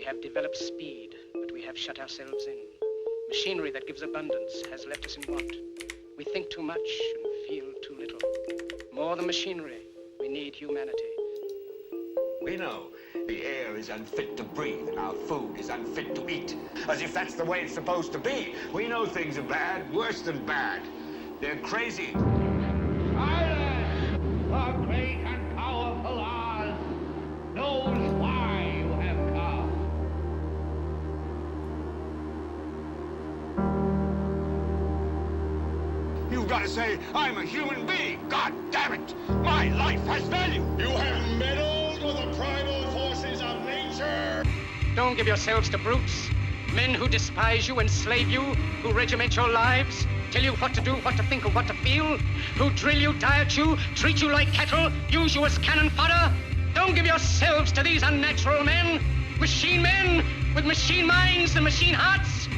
have developed speed, but we have shut ourselves in. Machinery that gives abundance has left us in want. We think too much and feel too little. More than machinery, we need humanity. We know the air is unfit to breathe and our food is unfit to eat. As if that's the way it's supposed to be. We know things are bad, worse than bad. They're crazy. Silence! The great and powerful Oz knows why you have come. You've got to say, I'm a human being. God damn it. My life has value. You have meddled with the primal forces of nature. Don't give yourselves to brutes. Men who despise you, enslave you, who regiment your lives, tell you what to do, what to think, or what to feel, who drill you, diet you, treat you like cattle, use you as cannon fodder. Don't give yourselves to these unnatural men with machine minds and machine hearts.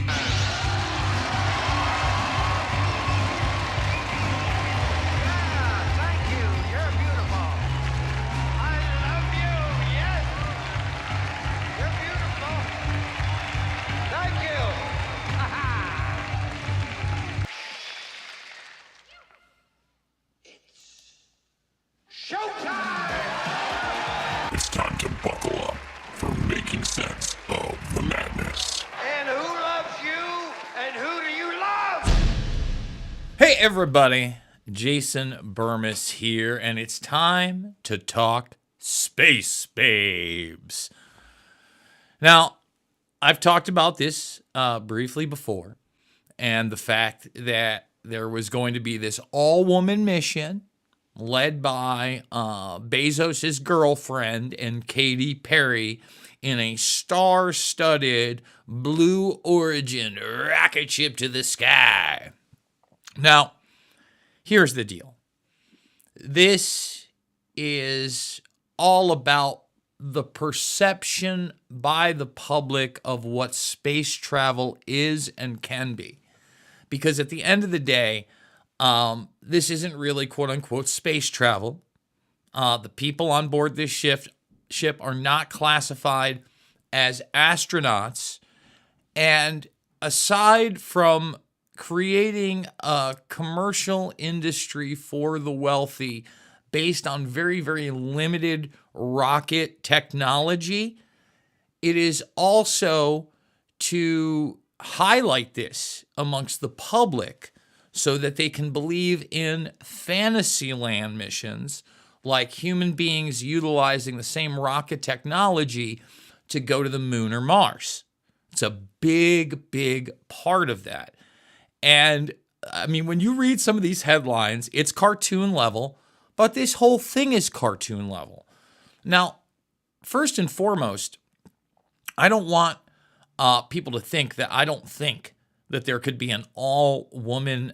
It's time to buckle up for making sense of the madness. And who loves you? And who do you love? Hey everybody, Jason Bermas here, and it's time to talk Space Babes. Now, I've talked about this briefly before, and the fact that there was going to be this all-woman mission led by Bezos' girlfriend and Katy Perry in a star-studded Blue Origin rocket ship to the sky. Now, here's the deal. This is all about the perception by the public of what space travel is and can be. Because at the end of the day, this isn't really quote-unquote space travel. The people on board this ship are not classified as astronauts. And aside from creating a commercial industry for the wealthy based on very, very limited rocket technology, it is also to highlight this amongst the public so that they can believe in Fantasyland missions like human beings utilizing the same rocket technology to go to the moon or Mars. It's a big, big part of that. And I mean, when you read some of these headlines, it's cartoon level, but this whole thing is cartoon level. Now, first and foremost, I don't want people to think that I don't think that there could be an all-woman,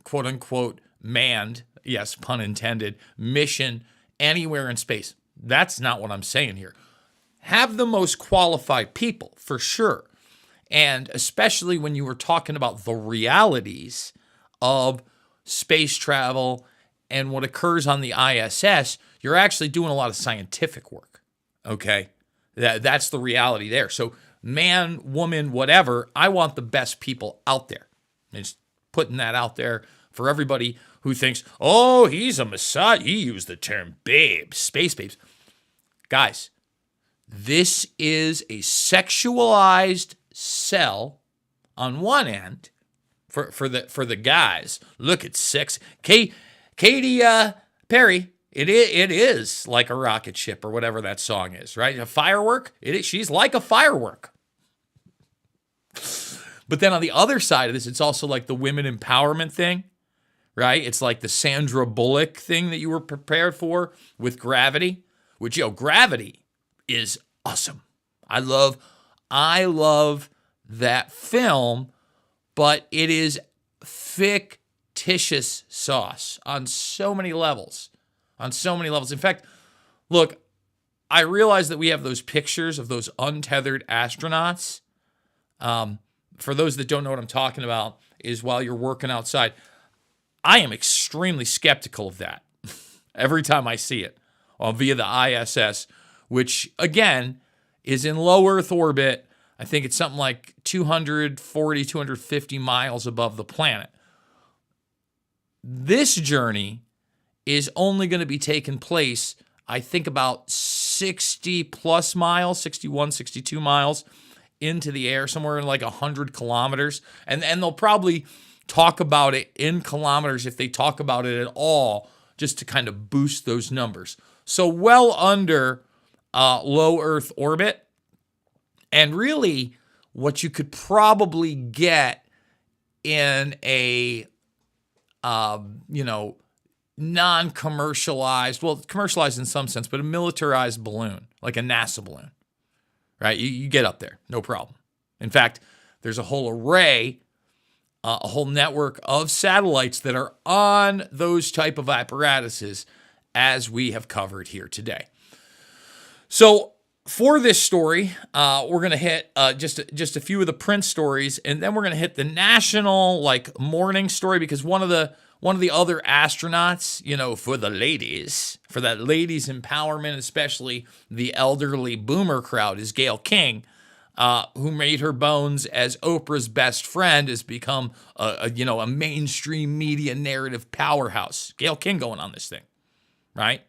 quote-unquote, manned, yes, pun intended, mission anywhere in space. That's not what I'm saying here. Have the most qualified people, for sure. And especially when you were talking about the realities of space travel and what occurs on the ISS, you're actually doing a lot of scientific work, okay? That's the reality there. So man, woman, whatever, I want the best people out there. Just putting that out there for everybody who thinks, oh, he's a messiah. He used the term babes, space babes. Guys, this is a sexualized sell on one end for the guys. Look at sex. Katy Perry, it is like a rocket ship or whatever that song is, right? A firework. She's like a firework. But then on the other side of this, it's also like the women empowerment thing, right? It's like the Sandra Bullock thing that you were prepared for with Gravity, which, Gravity is awesome. I love that film, but it is fictitious sauce on so many levels. In fact, look, I realize that we have those pictures of those untethered astronauts. For those that don't know what I'm talking about, is while you're working outside. I am extremely skeptical of that every time I see it via the ISS, which, again, is in low Earth orbit. I think it's something like 240, 250 miles above the planet. This journey is only going to be taking place, I think, about 60 plus miles, 61, 62 miles into the air, somewhere in like 100 kilometers. And they'll probably talk about it in kilometers if they talk about it at all, just to kind of boost those numbers. So well under low Earth orbit. And really, what you could probably get in a, non-commercialized, well, commercialized in some sense, but a militarized balloon, like a NASA balloon, right? You get up there, no problem. In fact, there's a whole array, a whole network of satellites that are on those type of apparatuses, as we have covered here today. So for this story, we're going to hit just a few of the print stories, and then we're going to hit the national morning story, because one of the other astronauts, for the ladies, for that ladies empowerment, especially the elderly boomer crowd, is Gayle King, who made her bones as Oprah's best friend, has become a mainstream media narrative powerhouse. Gayle King going on this thing, right?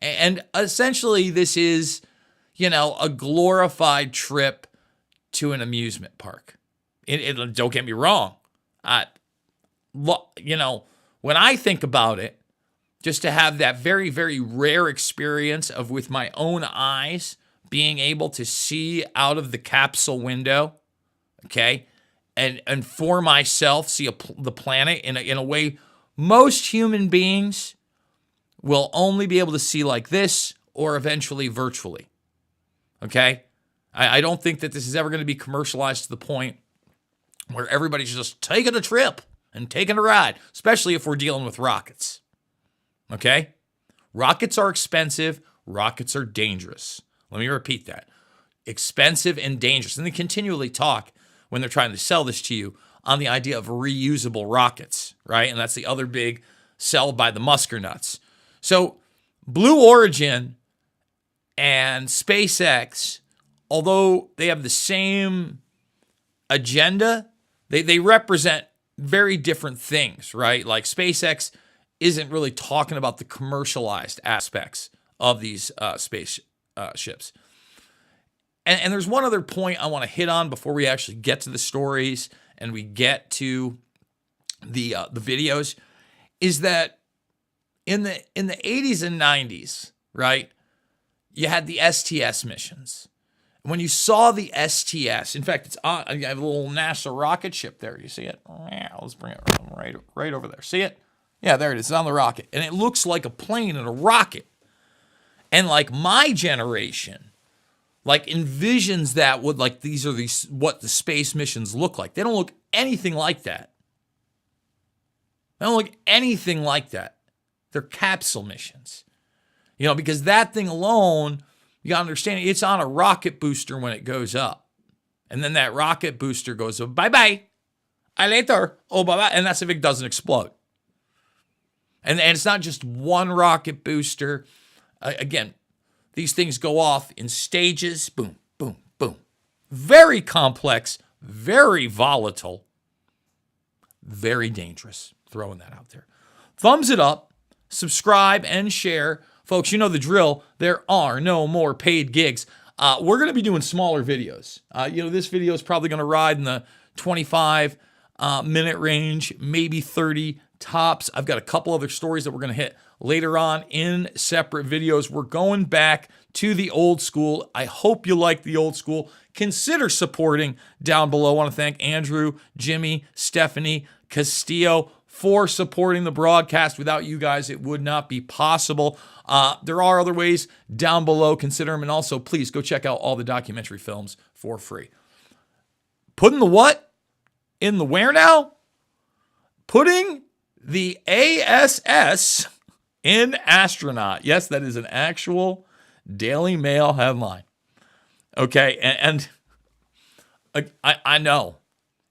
And essentially this is, a glorified trip to an amusement park. Don't get me wrong. When I think about it, just to have that very, very rare experience of, with my own eyes, being able to see out of the capsule window, okay, and for myself see the planet in a way most human beings will only be able to see like this, or eventually virtually, okay? I don't think that this is ever going to be commercialized to the point where everybody's just taking a trip and taking a ride, especially if we're dealing with rockets, okay? Rockets are expensive. Rockets are dangerous. Let me repeat that. Expensive and dangerous. And they continually talk, when they're trying to sell this to you, on the idea of reusable rockets, right? And that's the other big sell by the Muskernuts. So Blue Origin and SpaceX, although they have the same agenda, they represent very different things, right? Like SpaceX isn't really talking about the commercialized aspects of these space ships. And there's one other point I want to hit on before we actually get to the stories and we get to the videos, is that in the 80s and 90s, right, you had the STS missions. When you saw the STS, in fact, it's on. I have a little NASA rocket ship there. You see it? Yeah, let's bring it right over there. See it? Yeah, there it is. It's on the rocket, and it looks like a plane and a rocket. And my generation, envisions that would these are what the space missions look like. They don't look anything like that. They don't look anything like that. They're capsule missions. Because that thing alone, you got to understand, it's on a rocket booster when it goes up. And then that rocket booster goes, oh, bye-bye. I later. Oh, bye-bye. And that's if it doesn't explode. And it's not just one rocket booster. Again, these things go off in stages. Boom, boom, boom. Very complex, very volatile, very dangerous. Throwing that out there. Thumbs it up, subscribe, and share. Folks, you know the drill. There are no more paid gigs. We're going to be doing smaller videos. This video is probably going to ride in the 25-minute range, maybe 30 tops. I've got a couple other stories that we're going to hit later on in separate videos. We're going back to the old school. I hope you like the old school. Consider supporting down below. I want to thank Andrew, Jimmy, Stephanie, Castillo for supporting the broadcast. Without you guys, it would not be possible. There are other ways down below. Consider them. And also, please go check out all the documentary films for free. Putting the what in the where now? Putting the ASS in astronaut. Yes, that is an actual Daily Mail headline. Okay, and I know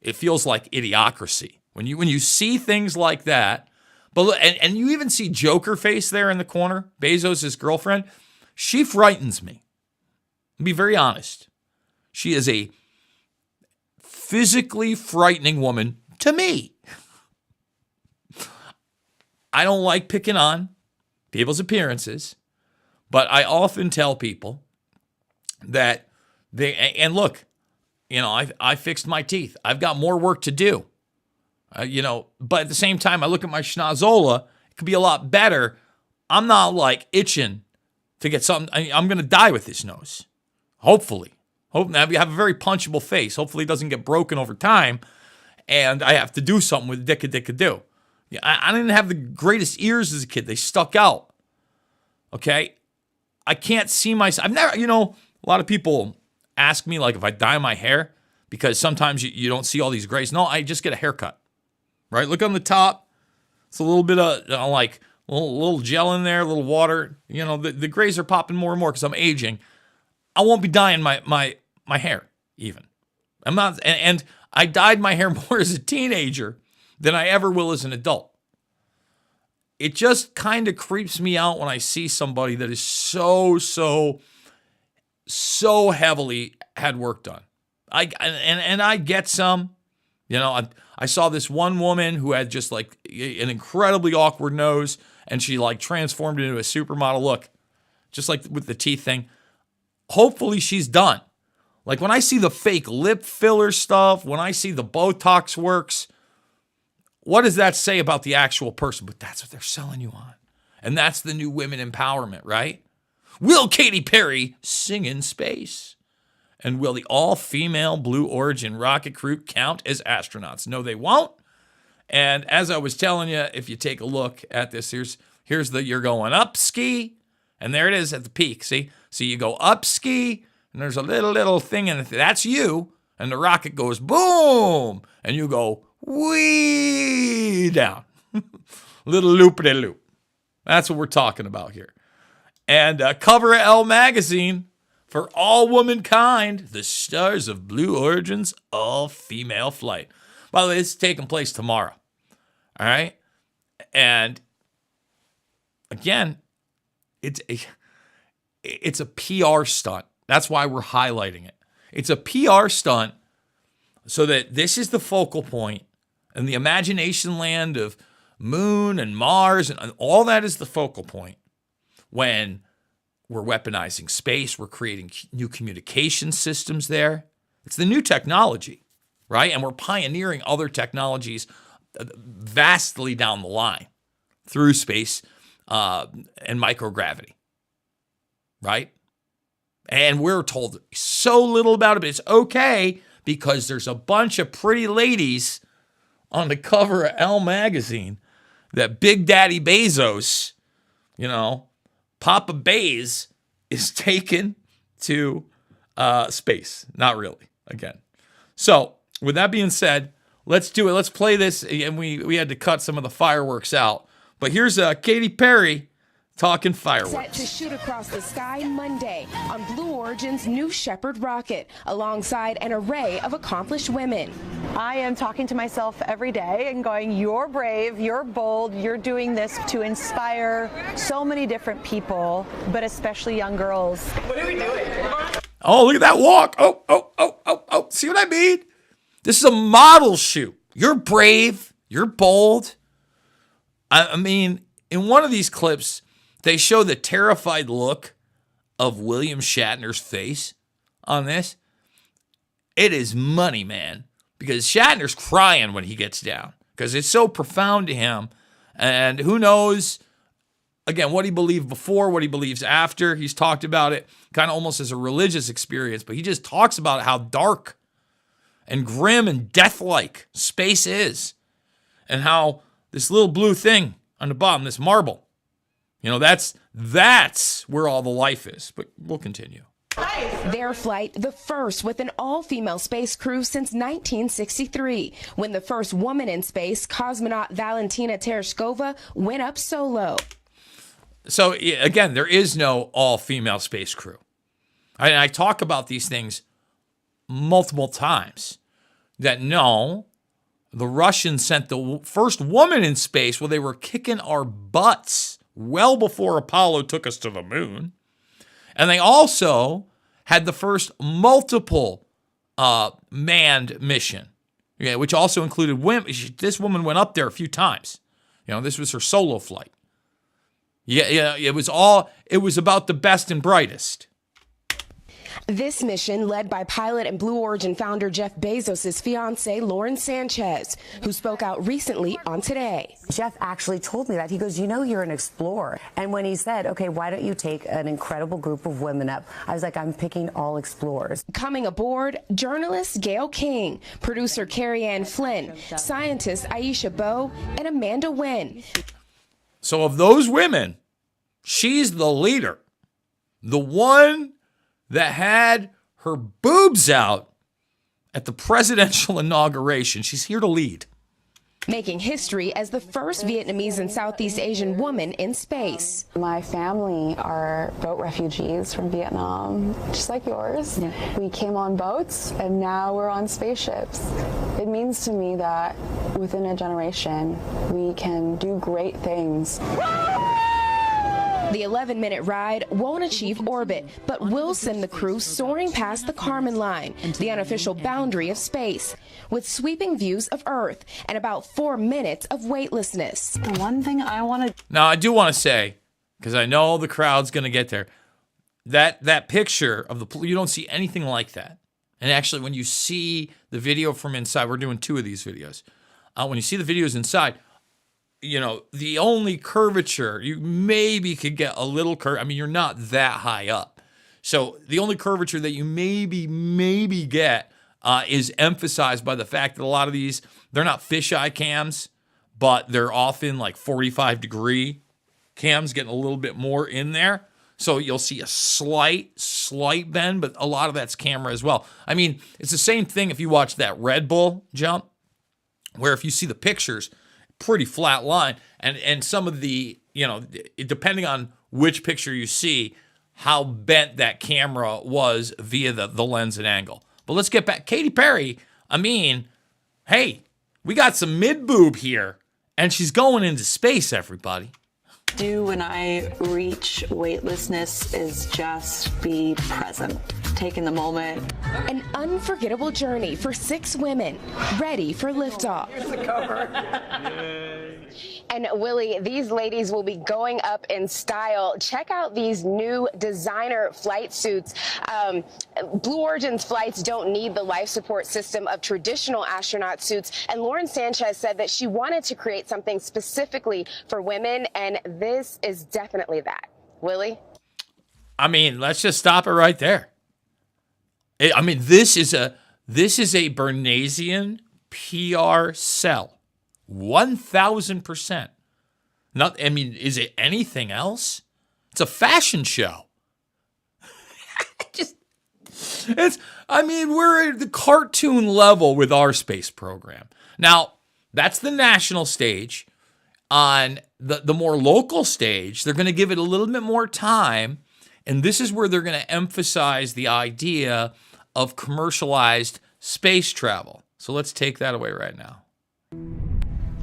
it feels like idiocracy when you see things like that. But and you even see Joker face there in the corner, Bezos' girlfriend. She frightens me. To be very honest, she is a physically frightening woman to me. I don't like picking on people's appearances, but I often tell people that and look, I fixed my teeth. I've got more work to do. But at the same time, I look at my schnozola. It could be a lot better. I'm not like itching to get something. I'm going to die with this nose. Hopefully. I have a very punchable face. Hopefully it doesn't get broken over time. And I have to do something with dicka-dicka-do. I didn't have the greatest ears as a kid. They stuck out. Okay? I can't see myself. I've never, a lot of people ask me like if I dye my hair because sometimes you don't see all these grays. No, I just get a haircut. Right? Look on the top. It's a little bit of like a little gel in there, a little water. The grays are popping more and more because I'm aging. I won't be dyeing my hair even. I'm not, and I dyed my hair more as a teenager than I ever will as an adult. It just kind of creeps me out when I see somebody that is so heavily had work done. I get some. I saw this one woman who had just like an incredibly awkward nose, and she like transformed into a supermodel look, just like with the teeth thing. Hopefully she's done. Like when I see the fake lip filler stuff, when I see the Botox works, what does that say about the actual person? But that's what they're selling you on. And that's the new women empowerment, right? Will Katy Perry sing in space? And will the all-female Blue Origin rocket crew count as astronauts? No, they won't. And as I was telling you, if you take a look at this, here's the you're going up ski, and there it is at the peak. See? So you go up ski, and there's a little thing in it. That's you, and the rocket goes boom, and you go way down. Little loop-de-loop. That's what we're talking about here. And cover of Elle magazine. For all womankind, the stars of Blue Origin's all-female flight. By the way, this is taking place tomorrow. All right? And, again, it's a PR stunt. That's why we're highlighting it. It's a PR stunt so that this is the focal point, and the imagination land of Moon and Mars, and all that is the focal point when we're weaponizing space. We're creating new communication systems there. It's the new technology, right? And we're pioneering other technologies vastly down the line through space and microgravity, right? And we're told so little about it, but it's okay because there's a bunch of pretty ladies on the cover of Elle magazine that Big Daddy Bezos, Papa Bays is taken to space. Not really, again. So, with that being said, let's do it. Let's play this. And we had to cut some of the fireworks out. But here's Katy Perry talking fireworks. Set to shoot across the sky Monday on Blue Origin's New Shepard rocket, alongside an array of accomplished women. I am talking to myself every day and going, you're brave, you're bold, you're doing this to inspire so many different people, but especially young girls. What are we doing? Oh, look at that walk. Oh. See what I mean? This is a model shoot. You're brave. You're bold. I mean, in one of these clips, they show the terrified look of William Shatner's face on this. It is money, man. Because Shatner's crying when he gets down. Because it's so profound to him. And who knows, again, what he believed before, what he believes after. He's talked about it kind of almost as a religious experience. But he just talks about how dark and grim and death-like space is. And how this little blue thing on the bottom, this marble, that's where all the life is. But we'll continue. Their flight, the first with an all-female space crew since 1963, when the first woman in space, cosmonaut Valentina Tereshkova, went up solo. So, again, there is no all-female space crew. I talk about these things multiple times, that no, the Russians sent the first woman in space. Well, they were kicking our butts well before Apollo took us to the moon. And they also had the first multiple manned mission, which also included women. This woman went up there a few times. This was her solo flight. It was about the best and brightest. This mission led by pilot and Blue Origin founder Jeff Bezos' fiancée, Lauren Sanchez, who spoke out recently on Today. Jeff actually told me that. He goes, you're an explorer. And when he said, okay, why don't you take an incredible group of women up? I was like, I'm picking all explorers. Coming aboard, journalist Gail King, producer Carrie Ann Flynn, scientist Aisha Bowe, and Amanda Nguyen. So of those women, she's the leader. The one that had her boobs out at the presidential inauguration. She's here to lead. Making history as the first Vietnamese and Southeast Asian woman in space. My family are boat refugees from Vietnam, just like yours. Yeah. We came on boats and now we're on spaceships. It means to me that within a generation, we can do great things. The 11-minute ride won't achieve orbit, but will send the crew soaring past the Kármán line, the unofficial boundary of space, with sweeping views of Earth and about 4 minutes of weightlessness. One thing I want to... Now, I do want to say, because I know the crowd's going to get there, that picture of you don't see anything like that. And actually, when you see the video from inside, we're doing 2 of these videos. When you see the videos inside, the only curvature, you maybe could get a little curve. I mean, you're not that high up. So the only curvature that you maybe get is emphasized by the fact that a lot of these, they're not fisheye cams, but they're often like 45-degree cams, getting a little bit more in there. So you'll see a slight bend, but a lot of that's camera as well. I mean, it's the same thing if you watch that Red Bull jump, where if you see the pictures, pretty flat line, and some of the, depending on which picture you see, how bent that camera was via the lens and angle. But let's get back. Katy Perry, hey, we got some mid-boob here, and she's going into space, everybody. Do when I reach weightlessness is just be present, take in the moment. An unforgettable journey for 6 women ready for liftoff. Here's the cover. And Willie, these ladies will be going up in style. Check out these new designer flight suits. Blue Origin's flights don't need the life support system of traditional astronaut suits. And Lauren Sanchez said that she wanted to create something specifically for women, and this is definitely that. Willie? Let's just stop it right there. This is a Bernaysian PR sell. 1,000%. Is it anything else? It's a fashion show. We're at the cartoon level with our space program. Now, that's the national stage. On the more local stage, they're going to give it a little bit more time, and this is where they're going to emphasize the idea of commercialized space travel. So let's take that away right now.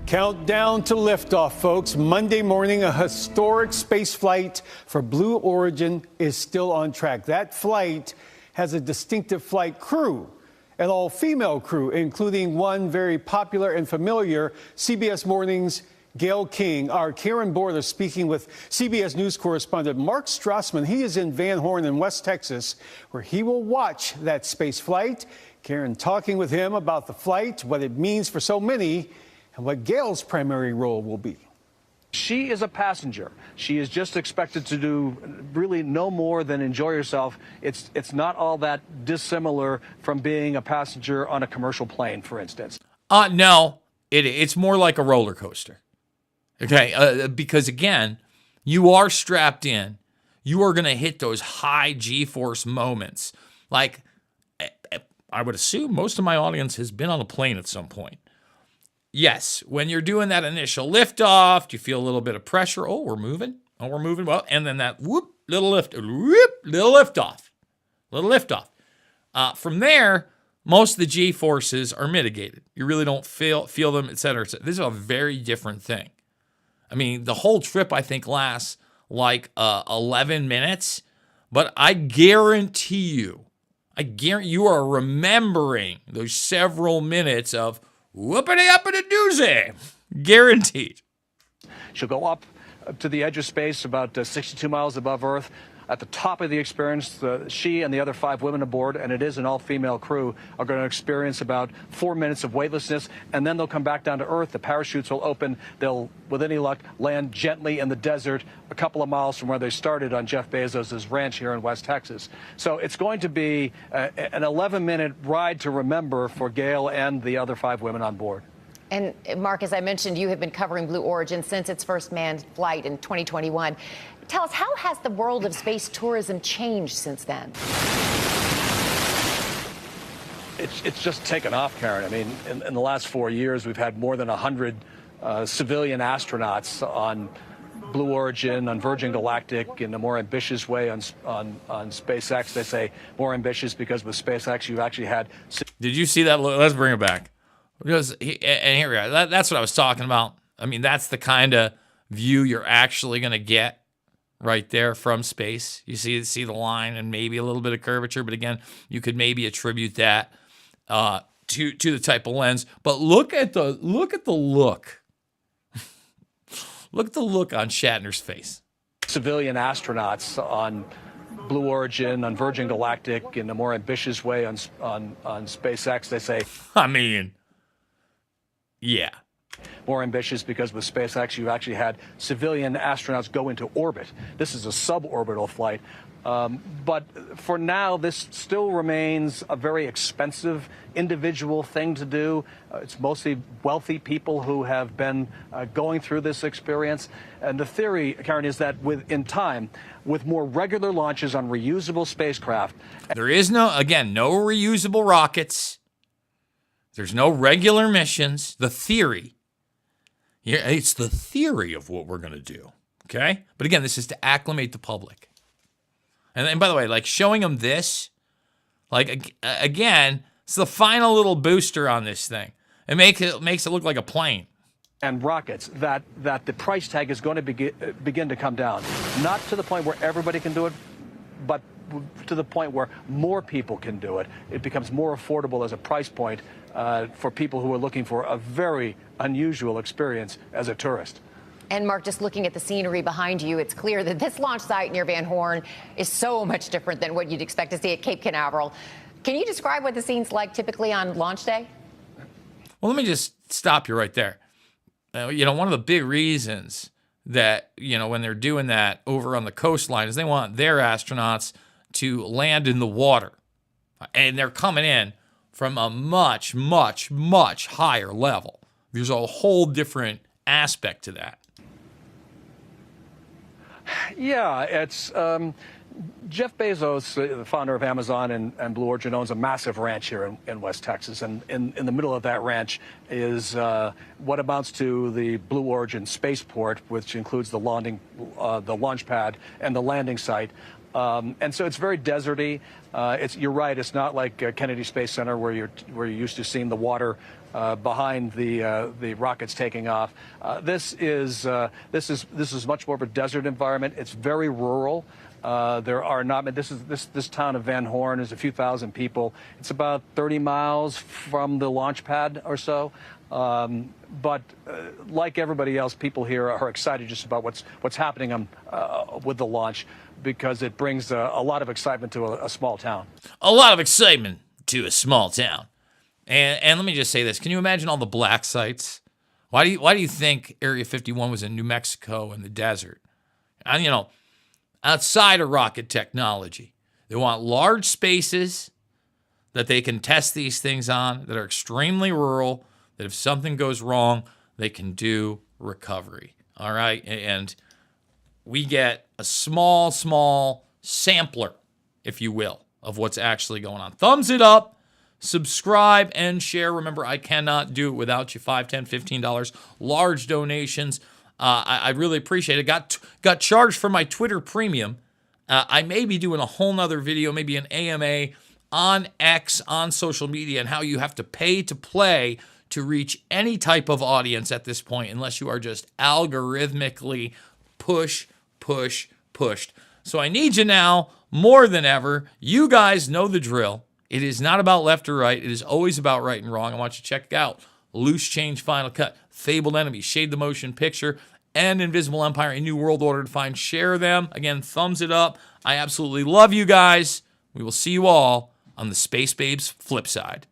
Countdown to liftoff, folks. Monday morning, a historic space flight for Blue Origin is still on track. That flight has a distinctive flight crew, an all-female crew, including one very popular and familiar CBS Mornings Gail King. Our Karen Border speaking with CBS News correspondent Mark Strassman. He is in Van Horn in West Texas, where he will watch that space flight. Karen talking with him about the flight, what it means for so many, and what Gail's primary role will be. She is a passenger. She is just expected to do really no more than enjoy herself. It's not all that dissimilar from being a passenger on a commercial plane, for instance. No, it's more like a roller coaster. Okay, because again, you are strapped in. You are going to hit those high G-force moments. Like, I would assume most of my audience has been on a plane at some point. Yes, when you're doing that initial liftoff, do you feel a little bit of pressure? Oh, we're moving. Well, and then that little liftoff. From there, most of the G-forces are mitigated. You really don't feel them, et cetera, et cetera. This is a very different thing. The whole trip, I think, lasts like 11 minutes, But I guarantee you are remembering those several minutes of whoopity-uppity-doozy. Guaranteed. She'll go up to the edge of space about 62 miles above Earth. At the top of the experience, she and the other 5 women aboard, and it is an all-female crew, are going to experience about 4 minutes of weightlessness, and then they'll come back down to Earth. The parachutes will open. They'll, with any luck, land gently in the desert a couple of miles from where they started on Jeff Bezos' ranch here in West Texas. So it's going to be an 11-minute ride to remember for Gail and the other 5 women on board. And Mark, as I mentioned, you have been covering Blue Origin since its first manned flight in 2021. Tell us, how has the world of space tourism changed since then? It's just taken off, Karen. I mean, in the last 4 years, we've had more than 100 civilian astronauts on Blue Origin, on Virgin Galactic, in a more ambitious way on SpaceX. They say more ambitious because with SpaceX, you've actually had... Did you see that? Let's bring it back. Because, and here we are. That's what I was talking about. I mean, that's the kind of view you're actually going to get right there from space. You see the line and maybe a little bit of curvature, but again, you could maybe attribute that to the type of lens. But look at the look. Look at the look on Shatner's face. Civilian astronauts on Blue Origin, on Virgin Galactic, in a more ambitious way on SpaceX. They say, I mean, yeah. More ambitious because with SpaceX, you've actually had civilian astronauts go into orbit. This is a suborbital flight. But for now, this still remains a very expensive individual thing to do. It's mostly wealthy people who have been going through this experience. And the theory, Karen, is that in time, with more regular launches on reusable spacecraft. There is no reusable rockets. There's no regular missions. The theory. Yeah, it's the theory of what we're going to do. Okay? But again, this is to acclimate the public. And by the way, like showing them this, like again, it's the final little booster on this thing. It makes it look like a plane. And rockets, that the price tag is going to begin to come down. Not to the point where everybody can do it, but to the point where more people can do it. It becomes more affordable as a price point for people who are looking for a very unusual experience as a tourist. And Mark, just looking at the scenery behind you, it's clear that this launch site near Van Horn is so much different than what you'd expect to see at Cape Canaveral. Can you describe what the scene's like typically on launch day? Well, let me just stop you right there. One of the big reasons that, when they're doing that over on the coastline is they want their astronauts to land in the water. And they're coming in from a much, much, much higher level. There's a whole different aspect to that. Yeah, it's Jeff Bezos, the founder of Amazon and Blue Origin, owns a massive ranch here in West Texas. And in the middle of that ranch is what amounts to the Blue Origin spaceport, which includes the launch pad and the landing site. And so it's very deserty. You're right. It's not like Kennedy Space Center where you're used to seeing the water behind the rockets taking off. This is much more of a desert environment. It's very rural. There are not. This town of Van Horn is a few thousand people. It's about 30 miles from the launch pad or so. But like everybody else, people here are excited just about what's happening with the launch, because it brings a lot of excitement to a small town. A lot of excitement to a small town. And let me just say this. Can you imagine all the black sites? Why do you think Area 51 was in New Mexico in the desert? And, outside of rocket technology, they want large spaces that they can test these things on, that are extremely rural, that if something goes wrong, they can do recovery. All right? And we get a small sampler, if you will, of what's actually going on. Thumbs it up. Subscribe and share. Remember, I cannot do it without you. $5, $10, $15. Large donations. I really appreciate it. Got charged for my Twitter premium. I may be doing a whole nother video, maybe an AMA on X, on social media, and how you have to pay to play to reach any type of audience at this point, unless you are just algorithmically pushed. So I need you now more than ever. You guys know the drill. It is not about left or right. It is always about right and wrong. I want you to check it out. Loose Change Final Cut, Fabled Enemy, Shade the Motion Picture, and Invisible Empire, A New World Order to Find. Share them. Again, thumbs it up. I absolutely love you guys. We will see you all on the Space Babes flip side.